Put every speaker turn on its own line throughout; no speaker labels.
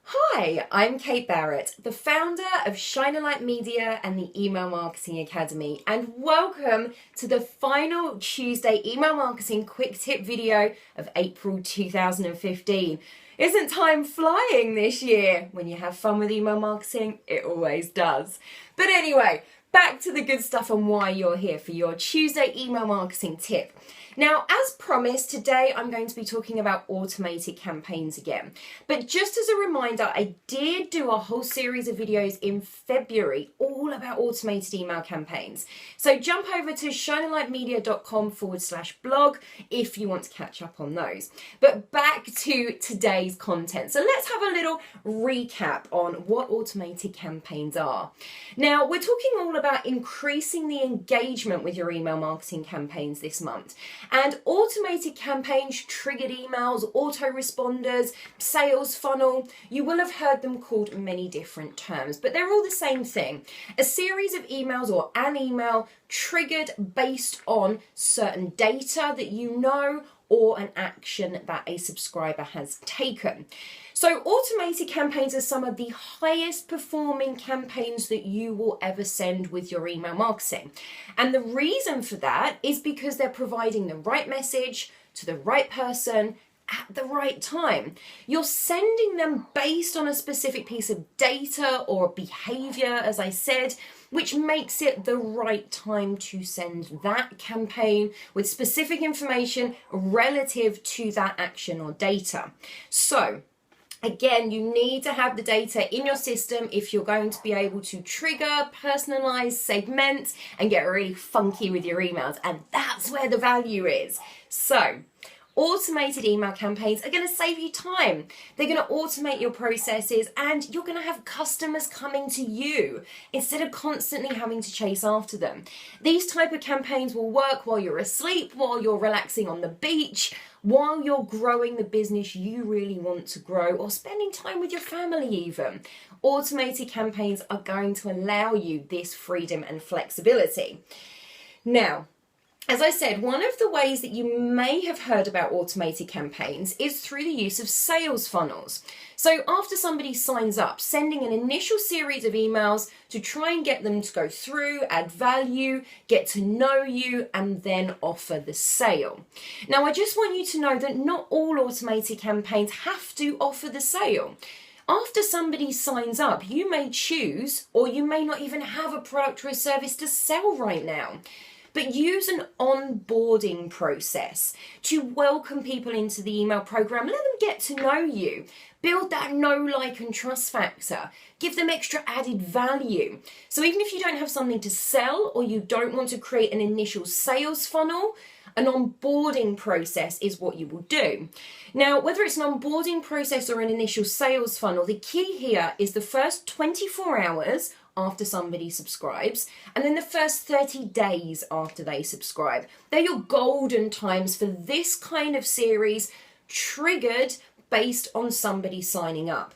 Hi, I'm Kate Barrett, the founder of Shine a Light Media and the Email Marketing Academy, and welcome to the final Tuesday email marketing quick tip video of April 2015. Isn't time flying this year? When you have fun with email marketing, it always does. But anyway, back to the good stuff and why you're here for your Tuesday email marketing tip. Now, as promised, today I'm going to be talking about automated campaigns again. But just as a reminder, I did do a whole series of videos in February all about automated email campaigns. So jump over to shinealightmedia.com/blog if you want to catch up on those. But back to today's content. So let's have a little recap on what automated campaigns are. Now, we're talking all about increasing the engagement with your email marketing campaigns this month. And automated campaigns, triggered emails, autoresponders, sales funnel, you will have heard them called many different terms, but they're all the same thing. A series of emails or an email triggered based on certain data that you know or an action that a subscriber has taken. So automated campaigns are some of the highest performing campaigns that you will ever send with your email marketing. And the reason for that is because they're providing the right message to the right person at the right time. You're sending them based on a specific piece of data or behavior, as I said, which makes it the right time to send that campaign with specific information relative to that action or data. So, again, you need to have the data in your system if you're going to be able to trigger, personalize, segment, and get really funky with your emails. And that's where the value is. So, automated email campaigns are going to save you time. They're going to automate your processes and you're going to have customers coming to you instead of constantly having to chase after them. These type of campaigns will work while you're asleep, while you're relaxing on the beach, while you're growing the business you really want to grow, or spending time with your family even. Automated campaigns are going to allow you this freedom and flexibility. Now, as I said, one of the ways that you may have heard about automated campaigns is through the use of sales funnels. So after somebody signs up, sending an initial series of emails to try and get them to go through, add value, get to know you, and then offer the sale. Now, I just want you to know that not all automated campaigns have to offer the sale. After somebody signs up, you may choose, or you may not even have a product or a service to sell right now. But use an onboarding process to welcome people into the email program. Let them get to know you. Build that know, like, and trust factor. Give them extra added value. So even if you don't have something to sell or you don't want to create an initial sales funnel, an onboarding process is what you will do. Now, whether it's an onboarding process or an initial sales funnel, the key here is the first 24 hours after somebody subscribes, and then the first 30 days after they subscribe. They're your golden times for this kind of series, triggered based on somebody signing up.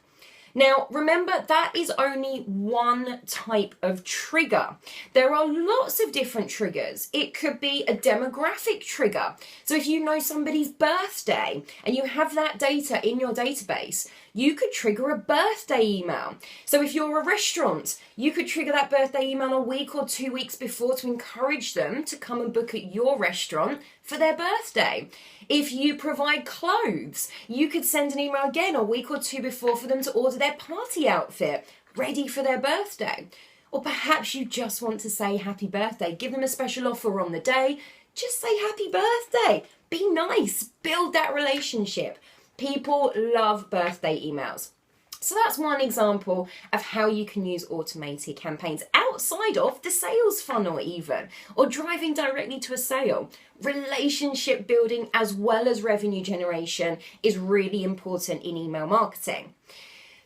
Now, remember, that is only one type of trigger. There are lots of different triggers. It could be a demographic trigger. So if you know somebody's birthday and you have that data in your database, you could trigger a birthday email. So if you're a restaurant, you could trigger that birthday email a week or 2 weeks before to encourage them to come and book at your restaurant for their birthday. If you provide clothes, you could send an email again a week or two before for them to order their party outfit ready for their birthday. Or perhaps you just want to say happy birthday. Give them a special offer on the day. Just say happy birthday. Be nice. Build that relationship. People love birthday emails. So that's one example of how you can use automated campaigns outside of the sales funnel even, or driving directly to a sale. Relationship building as well as revenue generation is really important in email marketing.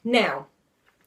Now,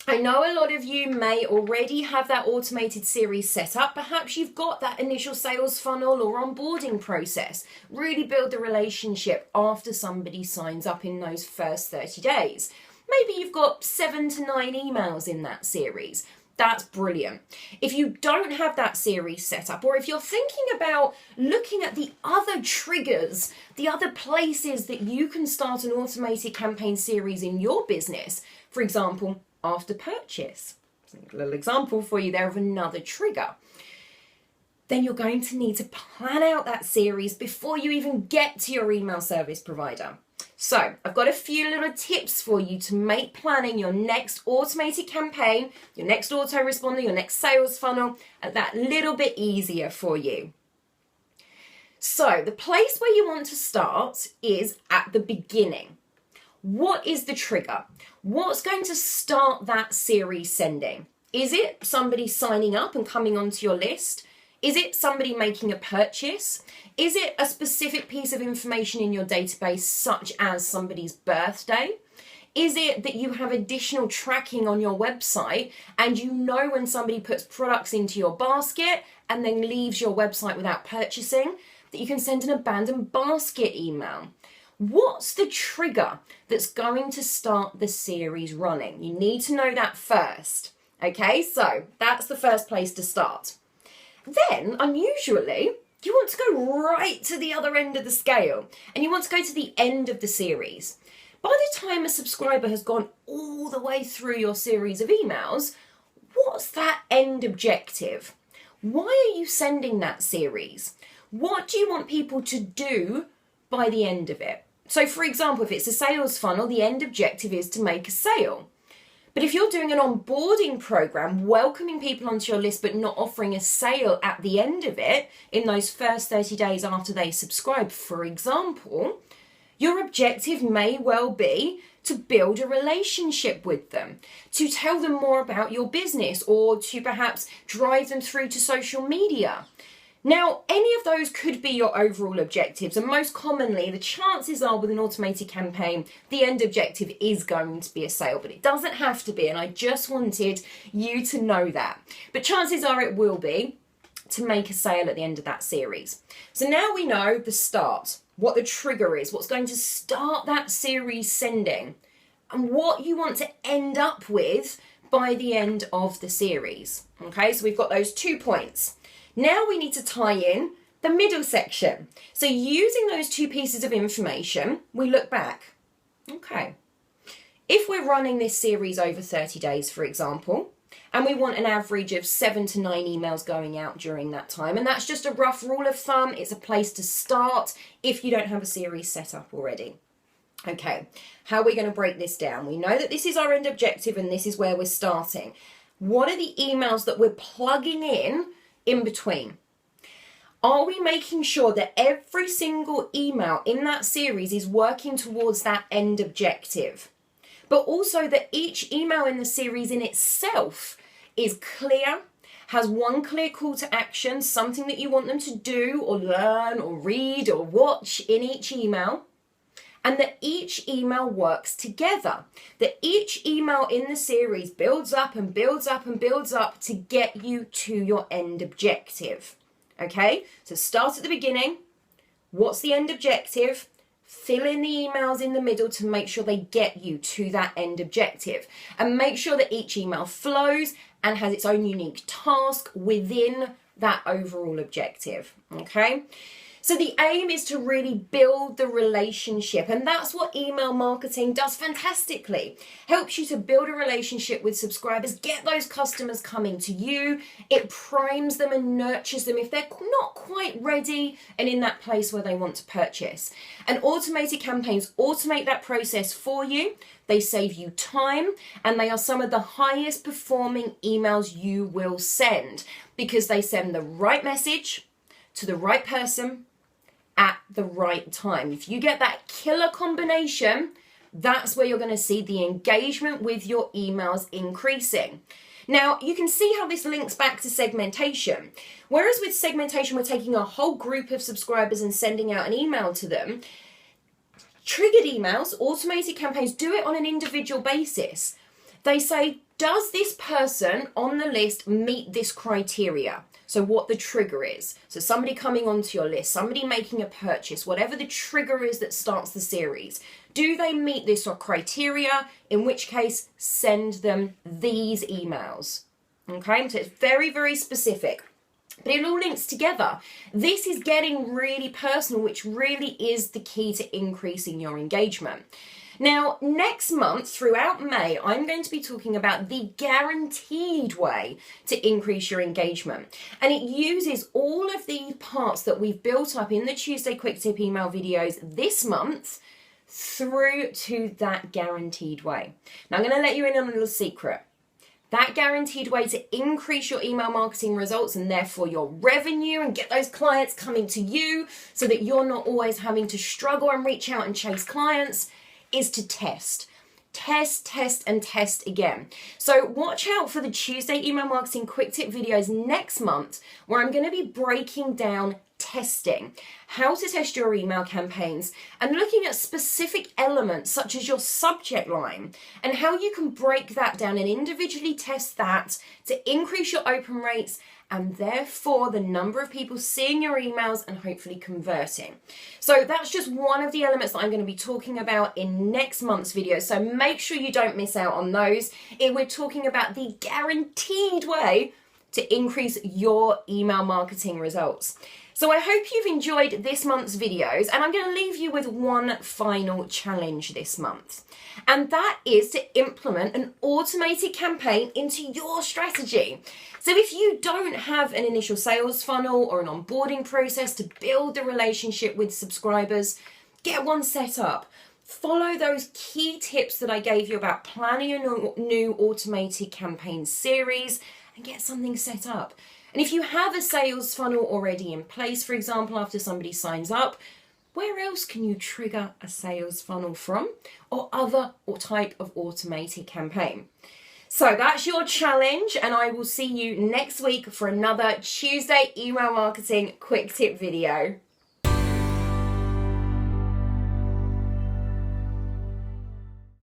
I know a lot of you may already have that automated series set up. Perhaps you've got that initial sales funnel or onboarding process. Really build the relationship after somebody signs up in those first 30 days. Maybe you've got 7 to 9 emails in that series. That's brilliant. If you don't have that series set up, or if you're thinking about looking at the other triggers, the other places that you can start an automated campaign series in your business, for example, after purchase, a little example for you there of another trigger, then you're going to need to plan out that series before you even get to your email service provider. So I've got a few little tips for you to make planning your next automated campaign, your next autoresponder, your next sales funnel, that little bit easier for you. So the place where you want to start is at the beginning. What is the trigger? What's going to start that series sending? Is it somebody signing up and coming onto your list? Is it somebody making a purchase? Is it a specific piece of information in your database, such as somebody's birthday? Is it that you have additional tracking on your website and you know when somebody puts products into your basket and then leaves your website without purchasing, that you can send an abandoned basket email? What's the trigger that's going to start the series running? You need to know that first. Okay, so that's the first place to start. Then, unusually, you want to go right to the other end of the scale and you want to go to the end of the series. By the time a subscriber has gone all the way through your series of emails, what's that end objective? Why are you sending that series? What do you want people to do by the end of it? So, for example, if it's a sales funnel, the end objective is to make a sale. But if you're doing an onboarding program, welcoming people onto your list but not offering a sale at the end of it, in those first 30 days after they subscribe, for example, your objective may well be to build a relationship with them, to tell them more about your business, or to perhaps drive them through to social media. Now, any of those could be your overall objectives, and most commonly, the chances are with an automated campaign, the end objective is going to be a sale, but it doesn't have to be, and I just wanted you to know that. But chances are it will be to make a sale at the end of that series. So now we know the start, what the trigger is, what's going to start that series sending, and what you want to end up with by the end of the series. Okay, so we've got those 2 points. Now we need to tie in the middle section. So using those 2 pieces of information, we look back. Okay, if we're running this series over 30 days, for example, and we want an average of 7 to 9 emails going out during that time, and that's just a rough rule of thumb, it's a place to start if you don't have a series set up already. Okay, how are we going to break this down? We know that this is our end objective and this is where we're starting. What are the emails that we're plugging in between? Are we making sure that every single email in that series is working towards that end objective? But also that each email in the series in itself is clear, has one clear call to action, something that you want them to do or learn or read or watch in each email, and that each email works together, that each email in the series builds up and builds up and builds up to get you to your end objective. Okay, so start at the beginning. What's the end objective? Fill in the emails in the middle to make sure they get you to that end objective, and make sure that each email flows and has its own unique task within that overall objective. Okay, so the aim is to really build the relationship, and that's what email marketing does fantastically. Helps you to build a relationship with subscribers, get those customers coming to you. It primes them and nurtures them if they're not quite ready and in that place where they want to purchase. And automated campaigns automate that process for you. They save you time, and they are some of the highest performing emails you will send because they send the right message to the right person at the right time. If you get that killer combination, that's where you're going to see the engagement with your emails increasing. Now, you can see how this links back to segmentation. Whereas with segmentation, we're taking a whole group of subscribers and sending out an email to them. Triggered emails, automated campaigns, do it on an individual basis. They say, does this person on the list meet this criteria? So what the trigger is. So somebody coming onto your list, somebody making a purchase, whatever the trigger is that starts the series. Do they meet this criteria? In which case, send them these emails. Okay, so it's very, very specific. But it all links together. This is getting really personal, which really is the key to increasing your engagement. Now, next month, throughout May, I'm going to be talking about the guaranteed way to increase your engagement. And it uses all of the parts that we've built up in the Tuesday Quick Tip email videos this month through to that guaranteed way. Now, I'm going to let you in on a little secret. That guaranteed way to increase your email marketing results and therefore your revenue and get those clients coming to you so that you're not always having to struggle and reach out and chase clients is to test. Test, and test again. So watch out for the Tuesday Email Marketing Quick Tip videos next month, where I'm going to be breaking down testing, how to test your email campaigns, and looking at specific elements such as your subject line and how you can break that down and individually test that to increase your open rates and therefore the number of people seeing your emails and hopefully converting. So that's just one of the elements that I'm going to be talking about in next month's video. So make sure you don't miss out on those. We're talking about the guaranteed way to increase your email marketing results. So I hope you've enjoyed this month's videos, and I'm going to leave you with one final challenge this month. And that is to implement an automated campaign into your strategy. So if you don't have an initial sales funnel or an onboarding process to build the relationship with subscribers, get one set up. Follow those key tips that I gave you about planning a new automated campaign series and get something set up. And if you have a sales funnel already in place, for example, after somebody signs up, where else can you trigger a sales funnel from or other type of automated campaign? So that's your challenge, and I will see you next week for another Tuesday Email Marketing Quick Tip video.